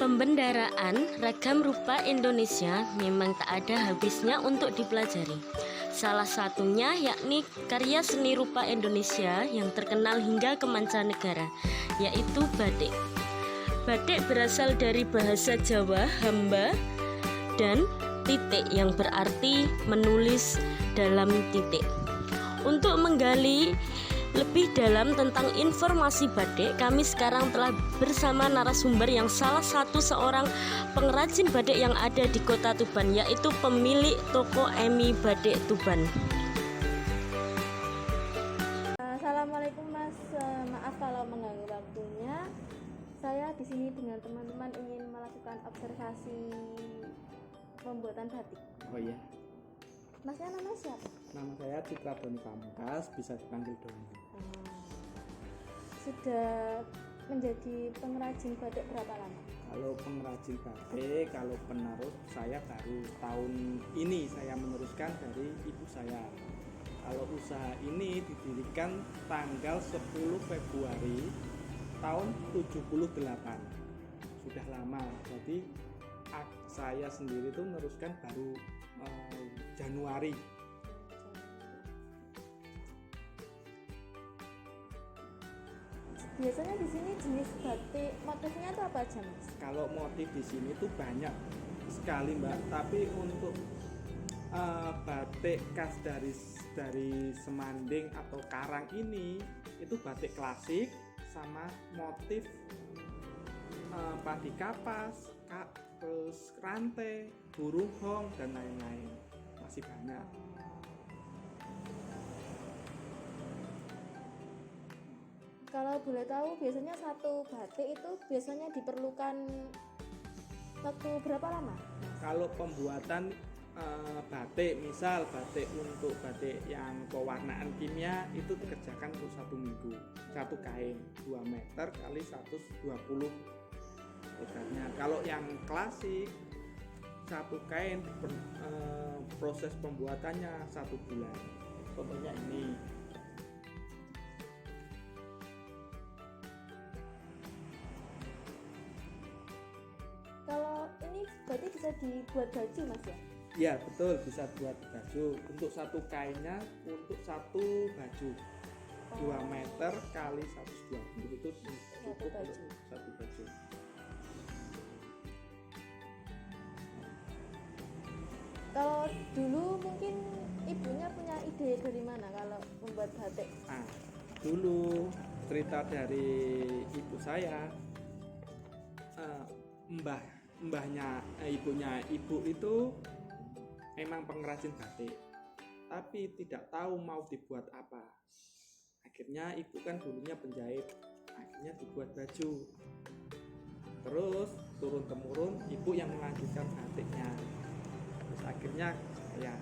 Pembendaraan ragam rupa Indonesia memang tak ada habisnya untuk dipelajari. Salah satunya yakni karya seni rupa Indonesia yang terkenal hingga ke mancanegara, yaitu batik. Batik berasal dari bahasa Jawa hamba dan titik yang berarti menulis dalam titik. Untuk menggali lebih dalam tentang informasi batik, kami sekarang telah bersama narasumber yang salah satu seorang pengrajin batik yang ada di Kota Tuban, yaitu pemilik toko Emi Batik Tuban. Assalamualaikum Mas, maaf kalau mengganggu waktunya. Saya di sini dengan teman-teman ingin melakukan observasi pembuatan batik. Oh iya. Masnya nama siapa? Nama saya Citra Doni Pamungkas, bisa dipanggil Doni. Sudah menjadi pengrajin batik berapa lama? Kalau pengrajin batik, kalau penerus saya baru tahun ini saya meneruskan dari ibu saya. Kalau usaha ini didirikan tanggal 10 Februari tahun 78. Sudah lama. Jadi saya sendiri tuh meneruskan baru Januari. Biasanya di sini jenis batik motifnya itu apa aja, Mas? Kalau motif di sini tuh banyak sekali, Mbak. Tapi untuk batik khas dari Semanding atau Karang ini itu batik klasik sama motif padi kapas, terus rantai, burung hong dan lain-lain. Masih banyak. Kalau boleh tahu, biasanya satu batik itu biasanya diperlukan waktu berapa lama? Kalau pembuatan batik, misal batik untuk batik yang pewarnaan kimia itu dikerjakan untuk 1 minggu. Satu kain 2 meter kali 120 lebarnya. Kalau yang klasik satu kain proses pembuatannya 1 bulan. Contohnya ini. Kalau ini berarti bisa dibuat baju, Mas ya? Ya betul, bisa buat baju. Untuk satu kainnya untuk satu baju 2 meter kali 120 itu cukup untuk satu baju. Kalau dulu mungkin ibunya punya ide dari mana kalau membuat batik? Dulu cerita dari ibu saya, ibunya ibu itu memang pengrajin batik, tapi tidak tahu mau dibuat apa. Akhirnya ibu kan dulunya penjahit, akhirnya dibuat baju. Terus turun temurun ibu yang melanjutkan batiknya. Terus akhirnya saya.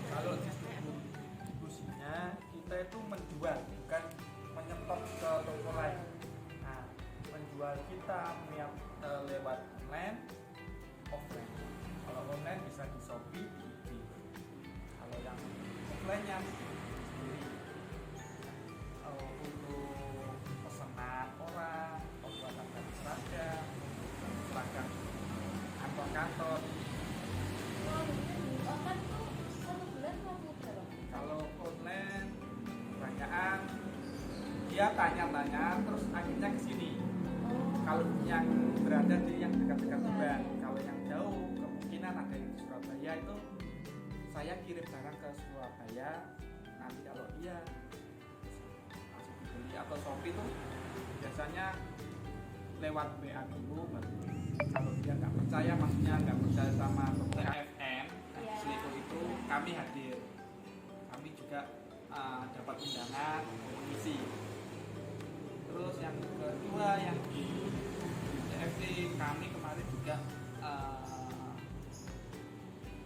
Kalau distribusinya kita itu menjual, bukan menyetok ke toko lain. Nah, menjual kita lewat online, offline. Kalau online bisa di Shopee, di eBay. Kalau yang offline-nya sendiri. Untuk pesanan orang, pembuatan dari seragam kantor-kantor. Kalau online kebanyakan dia tanya-tanya terus akhirnya ke sini. Kalau yang berada di yang dekat-dekat Tuban, kalau yang jauh kemungkinan ada yang di Surabaya itu saya kirim barang ke Surabaya. Nanti kalau dia langsung dibeli atau Shopee itu biasanya lewat WA dulu baru. Kalau dia nggak percaya, maksudnya nggak percaya sama TFM Selipur itu kami hadir. Kami juga dapat undangan mengisi. Terus yang kedua yang di CFC kami kemarin juga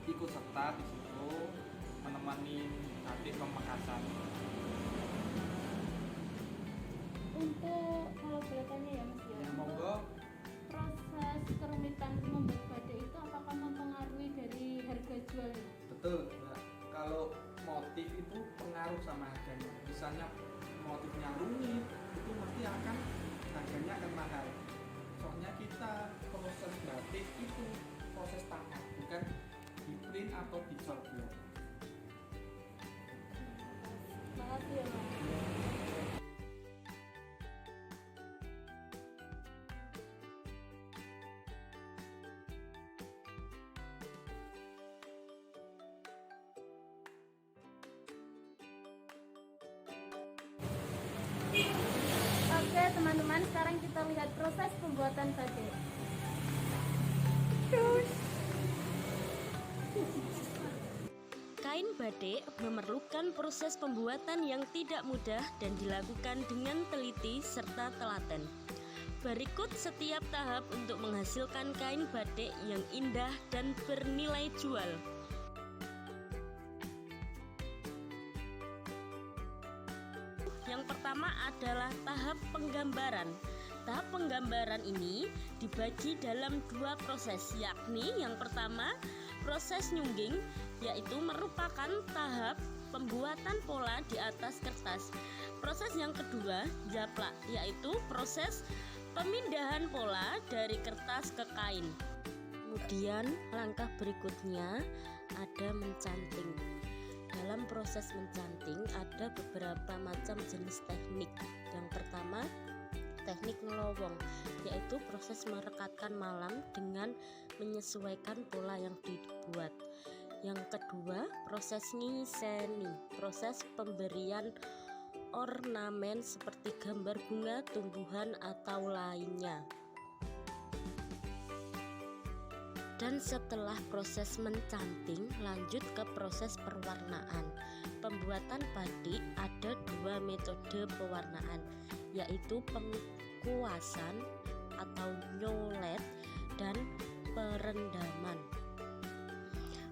ikut serta di situ menemani batik pemekasan. Untuk kalau boleh tanya ya Mas ya, Monggo. Proses kerumitan membuat batik itu apakah mempengaruhi dari harga jualnya? Betul, Mbak. Kalau motif itu pengaruh sama harganya. Misalnya motifnya rumit, itu mesti akan harga harganya akan mahal. Soalnya kita proses batik itu proses tangan, bukan di print atau di sortir. Makasih ya Mas. Oke teman-teman, sekarang kita lihat proses pembuatan batik. Kain batik memerlukan proses pembuatan yang tidak mudah dan dilakukan dengan teliti serta telaten. Berikut setiap tahap untuk menghasilkan kain batik yang indah dan bernilai jual. Yang pertama adalah tahap penggambaran. Tahap penggambaran ini dibagi dalam dua proses, yakni yang pertama proses nyungging, yaitu merupakan tahap pembuatan pola di atas kertas. Proses yang kedua japlak, yaitu proses pemindahan pola dari kertas ke kain. Kemudian langkah berikutnya ada mencanting. Dalam proses mencanting ada beberapa macam jenis teknik. Yang pertama teknik ngelowong, yaitu proses merekatkan malam dengan menyesuaikan pola yang dibuat. Yang kedua proses ngiseni, proses pemberian ornamen seperti gambar bunga, tumbuhan atau lainnya. Dan setelah proses mencanting, lanjut ke proses perwarnaan. Pembuatan batik ada dua metode pewarnaan, yaitu pengkuasan atau nyolet dan perendaman.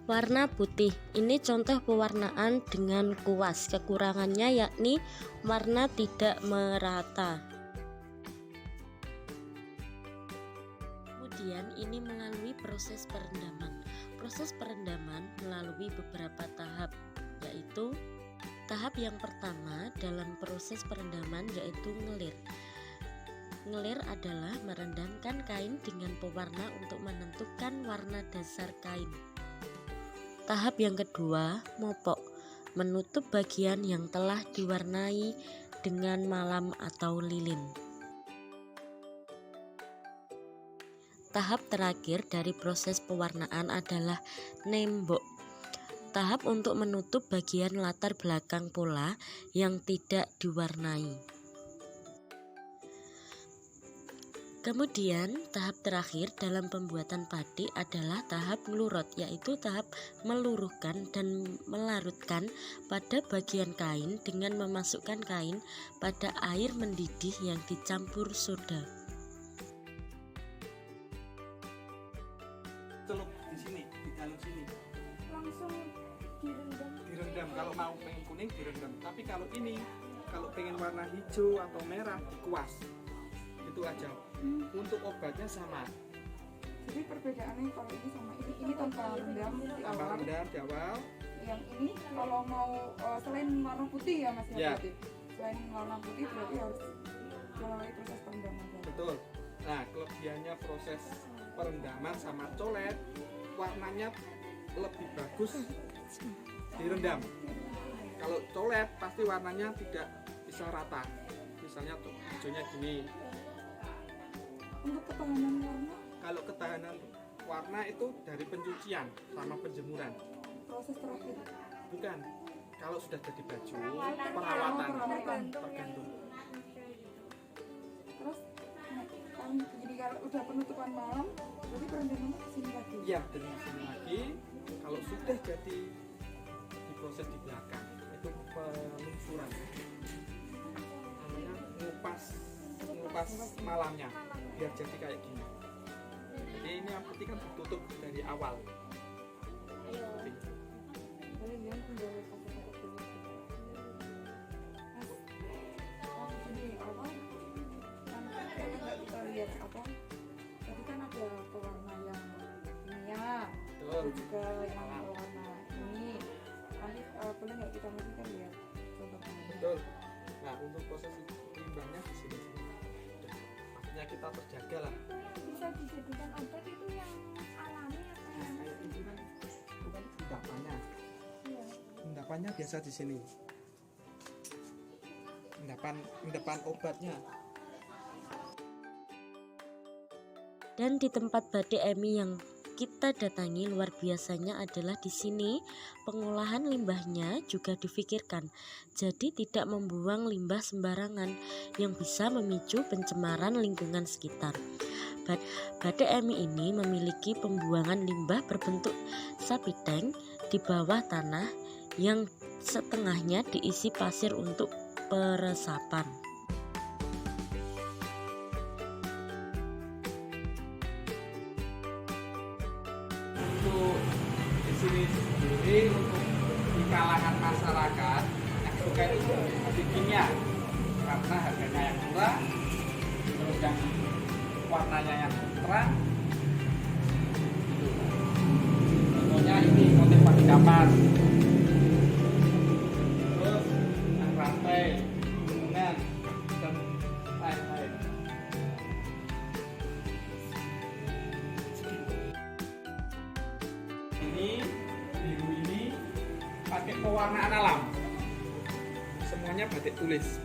Warna putih, ini contoh pewarnaan dengan kuas. Kekurangannya yakni warna tidak merata. Kemudian ini melalui proses perendaman. Proses perendaman melalui beberapa tahap, yaitu tahap yang pertama dalam proses perendaman yaitu ngelir. Ngelir adalah merendamkan kain dengan pewarna untuk menentukan warna dasar kain. Tahap yang kedua, mopok, menutup bagian yang telah diwarnai dengan malam atau lilin. Tahap terakhir dari proses pewarnaan adalah nembok. Tahap untuk menutup bagian latar belakang pola yang tidak diwarnai. Kemudian tahap terakhir dalam pembuatan batik adalah tahap ngelurot, yaitu tahap meluruhkan dan melarutkan pada bagian kain dengan memasukkan kain pada air mendidih yang dicampur soda. Celup di sini, di dalam sini. Langsung direndam. Direndam, kalau mau pengen kuning direndam. Tapi kalau ini, kalau pengen warna hijau atau merah dikuas. Itu aja. Untuk obatnya sama. Jadi perbedaannya kalau ini sama ini tanpa rendam di Tambah awal. rendam di awal. Yang ini kalau mau selain warna putih ya Mas Ya. berarti. Selain warna putih berarti harus melalui proses perendaman. Betul. Nah, kelebihannya proses perendaman sama colet, warnanya lebih bagus direndam. Kalau colet pasti warnanya tidak bisa rata. Misalnya tuh hijaunya gini. Untuk ketahanan warna Kalau ketahanan warna itu dari pencucian sama penjemuran. proses terakhir. Bukan. Kalau sudah jadi baju, perawatan. Tergantung. Terus kan jadi kalau udah penutupan malam berarti perendamannya di sini lagi. Iya, dari sini lagi. Kalau sudah jadi diproses di belakang, itu pelungsuran. Namanya ngupas malamnya, biar jadi kayak gini. Jadi ini yang penting kan ditutup dari awal. Boleh lihat penjara kata-kata dulu. Mas, ini awal kan nggak kita lihat apa? Tadi kan ada pewarna yang ini ya. Betul. Juga yang warna ini nanti boleh nggak kita mungkin kan lihat contohnya. Betul. Nah, untuk proses limbahnya di sini. Udah limbahnya kita terjaga lah. Itu yang bisa dijadikan obat itu yang alami apa Nah, yang kayak itu kan endapannya. iya. Endapannya biasa di sini. Endapan obatnya. Dan di tempat batik Emi yang kita datangi luar biasanya adalah di sini pengolahan limbahnya juga difikirkan. Jadi tidak membuang limbah sembarangan yang bisa memicu pencemaran lingkungan sekitar. Batik Emi ini memiliki pembuangan limbah berbentuk sapi tank di bawah tanah yang setengahnya diisi pasir untuk peresapan. Untuk di sini sendiri untuk di kalangan masyarakat yang suka itu batik kimia karena harganya yang murah, terus yang warnanya yang terang. Contohnya ini motif padi kapas, terus yang rantai, gunungan, dan lain-lain. Ini biru ini pakai pewarnaan alam, Semuanya batik tulis.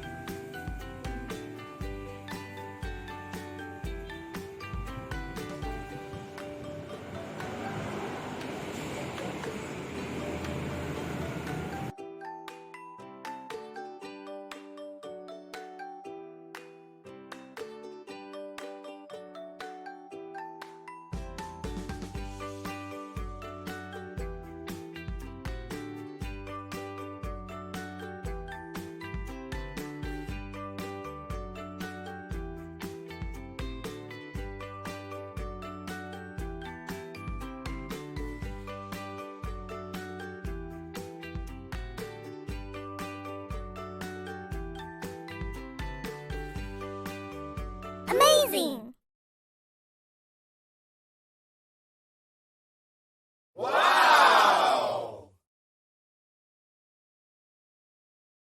Amazing!